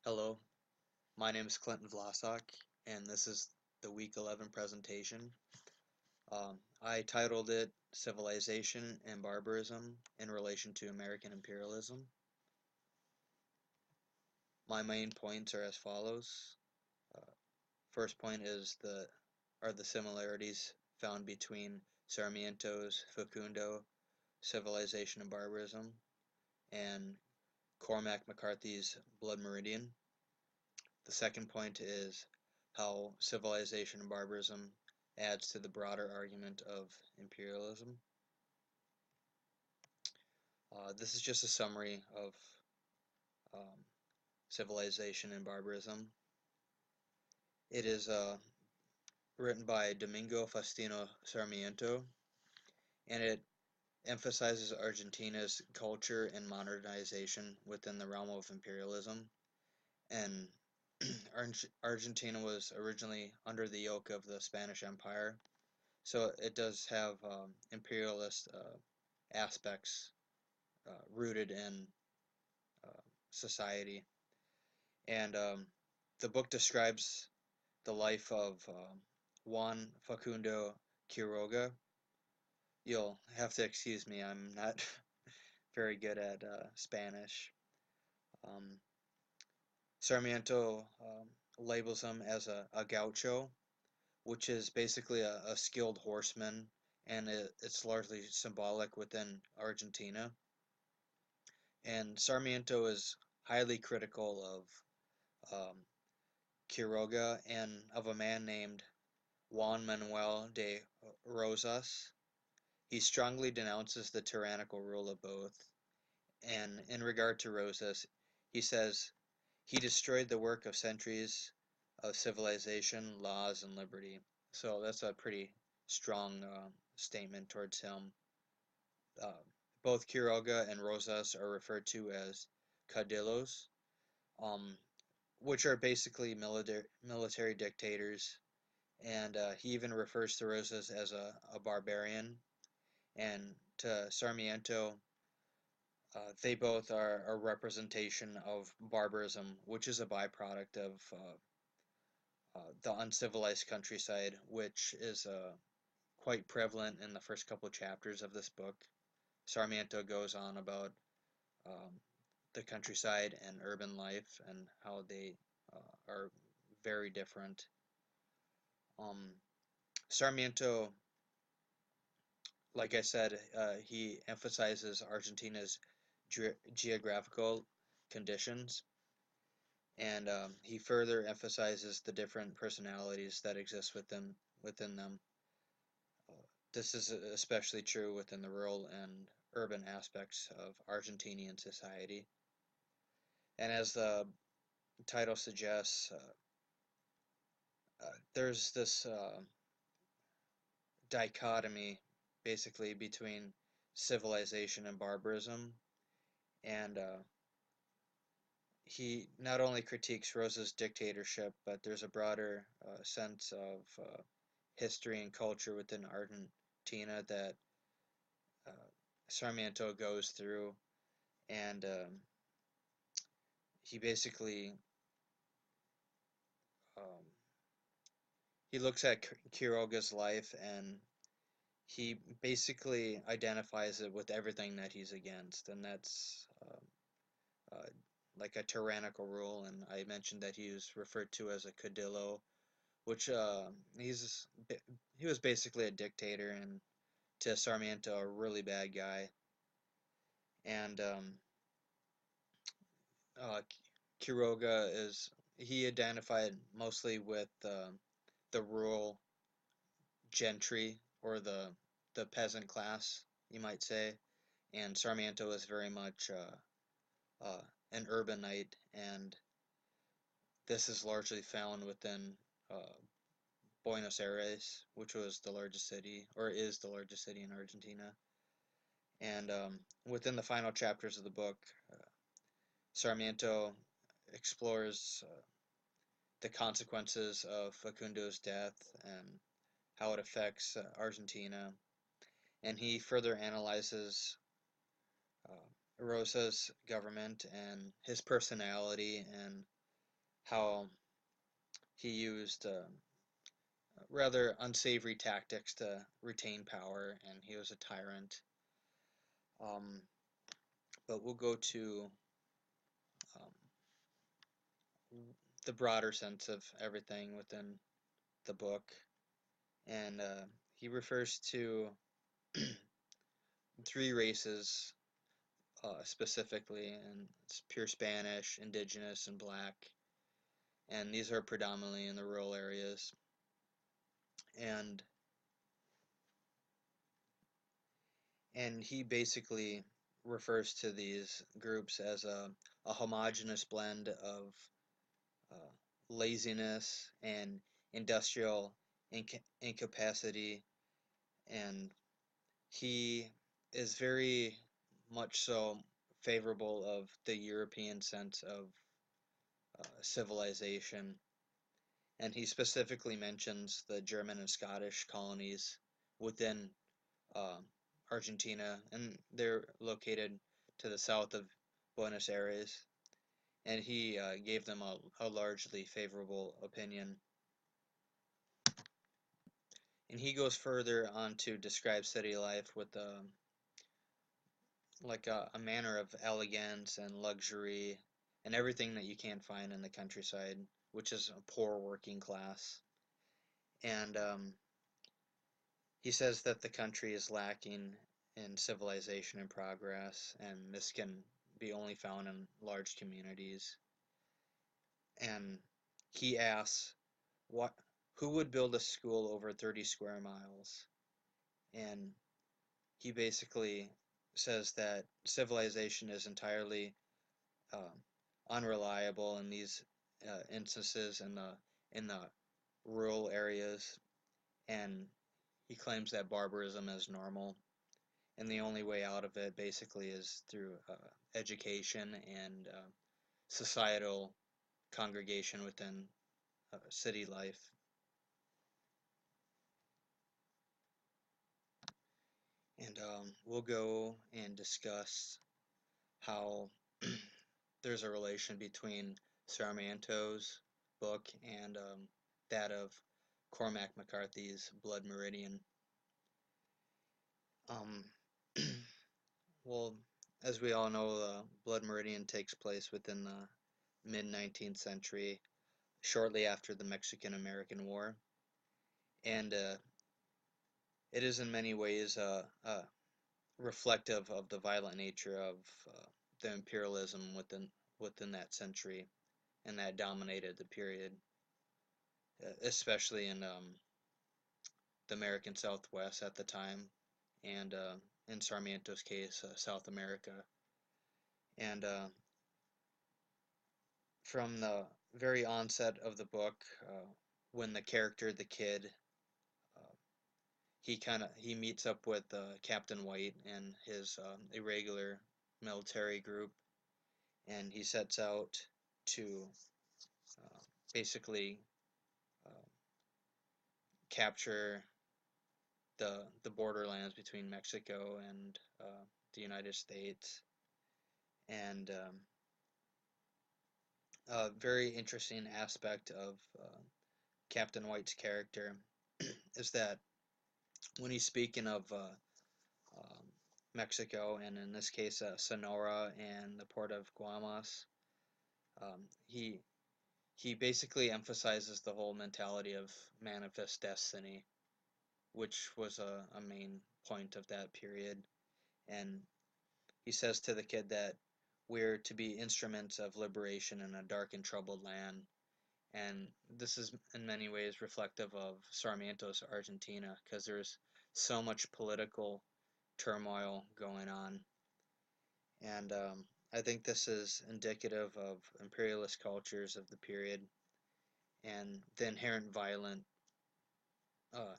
Hello, my name is Clinton Vlasak, and this is the Week 11 presentation. I titled it Civilization and Barbarism in Relation to American Imperialism. My main points are as follows. Uh, First point is the similarities found between Sarmiento's Facundo, Civilization and Barbarism, and Cormac McCarthy's Blood Meridian. The second point is how civilization and barbarism adds to the broader argument of imperialism. This is just a summary of um, civilization and barbarism. It is written by Domingo Faustino Sarmiento, and it emphasizes Argentina's culture and modernization within the realm of imperialism. And Argentina was originally under the yoke of the Spanish Empire, so it does have imperialist aspects rooted in uh, society. And the book describes the life of Juan Facundo Quiroga. You'll have to excuse me, I'm not very good at Spanish. Um, Sarmiento labels him as a gaucho, which is basically a skilled horseman, and it's largely symbolic within Argentina. And Sarmiento is highly critical of um, Quiroga and of a man named Juan Manuel de Rosas. He strongly denounces the tyrannical rule of both, and in regard to Rosas, he says he destroyed the work of centuries of civilization, laws, and liberty. So that's a pretty strong statement towards him. Uh, Both Quiroga and Rosas are referred to as caudillos, um, which are basically military dictators. And he even refers to Rosas as a barbarian. And to Sarmiento, they both are a representation of barbarism, which is a byproduct of the uncivilized countryside, which is quite prevalent in the first couple of chapters of this book. Sarmiento goes on about um, the countryside and urban life and how they are very different. Um, Sarmiento, like I said, he emphasizes Argentina's geographical conditions, and he further emphasizes the different personalities that exist within them. Uh, this is especially true within the rural and urban aspects of Argentinian society. And as the title suggests, there's this dichotomy basically between civilization and barbarism, and he not only critiques Rosa's dictatorship, but there's a broader sense of history and culture within Argentina that uh, Sarmiento goes through, and he basically um, he looks at Quiroga's life and he basically identifies it with everything that he's against, and that's uh, like a tyrannical rule. And I mentioned that he was referred to as a cadillo, which he was basically a dictator, and to Sarmiento, a really bad guy. And uh, Quiroga is he identified mostly with the rural gentry or the peasant class, you might say, and Sarmiento is very much an urbanite, and this is largely found within uh, Buenos Aires, which was the largest city, or is the largest city in Argentina. And within the final chapters of the book, Sarmiento explores the consequences of Facundo's death and how it affects Argentina. And he further analyzes uh, Rosa's government and his personality and how he used rather unsavory tactics to retain power, and he was a tyrant. Um, but we'll go to um, the broader sense of everything within the book, and he refers to three races specifically, and it's pure Spanish, indigenous, and black, and these are predominantly in the rural areas. And he basically refers to these groups as a homogeneous blend of uh, laziness and industrial incapacity, and he is very much so favorable of the European sense of civilization, and he specifically mentions the German and Scottish colonies within uh, Argentina, and they're located to the south of Buenos Aires, and he gave them a largely favorable opinion. And he goes further on to describe city life with like a manner of elegance and luxury and everything that you can't find in the countryside, which is a poor working class. And he says that the country is lacking in civilization and progress, and this can be only found in large communities. And he asks, what, who would build a school over 30 square miles? And he basically says that civilization is entirely uh, unreliable in these instances in the rural areas, and he claims that barbarism is normal, and the only way out of it basically is through education and societal congregation within city life. And we'll go and discuss how there's a relation between Sarmiento's book and that of Cormac McCarthy's Blood Meridian. Um, well, as we all know, Blood Meridian takes place within the mid-19th century, shortly after the Mexican-American War, and it is in many ways reflective of the violent nature of the imperialism within that century and that dominated the period, especially in the American Southwest at the time, and in Sarmiento's case, South America. And from the very onset of the book, when the character, the kid, uh, he meets up with Captain White and his irregular military group, and he sets out to uh, basically uh, capture the borderlands between Mexico and the United States. And a very interesting aspect of Captain White's character is that when he's speaking of um, Mexico, and in this case Sonora and the port of Guamas, um, he he basically emphasizes the whole mentality of manifest destiny, which was a main point of that period. And he says to the kid that we're to be instruments of liberation in a dark and troubled land. And this is in many ways reflective of Sarmiento's Argentina, because there's so much political turmoil going on. And I think this is indicative of imperialist cultures of the period and the inherent violent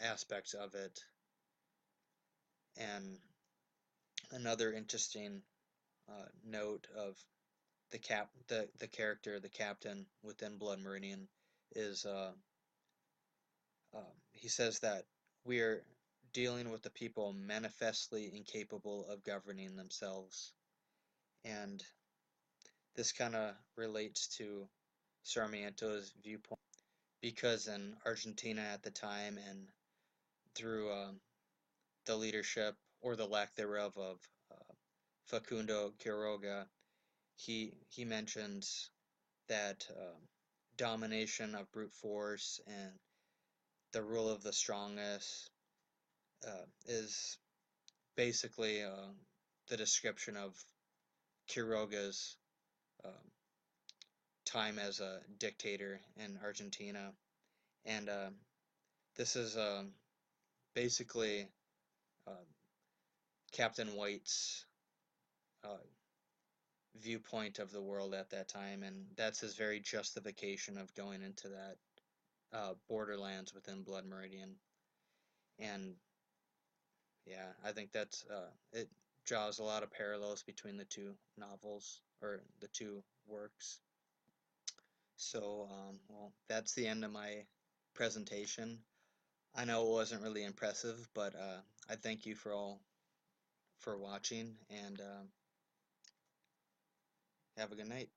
aspects of it. And another interesting note of the character, the captain within Blood Meridian, is he says that we're dealing with the people manifestly incapable of governing themselves, and this kind of relates to Sarmiento's viewpoint, because in Argentina at the time and through the leadership or the lack thereof of Facundo Quiroga, he mentions that domination of brute force and the rule of the strongest is basically the description of Quiroga's um, time as a dictator in Argentina. And this is basically uh, Captain White's uh, viewpoint of the world at that time, and that's his very justification of going into that borderlands within Blood Meridian. And yeah, I think that's it draws a lot of parallels between the two novels or the two works. So, well, that's the end of my presentation. I know it wasn't really impressive, but I thank you for all for watching, and have a good night.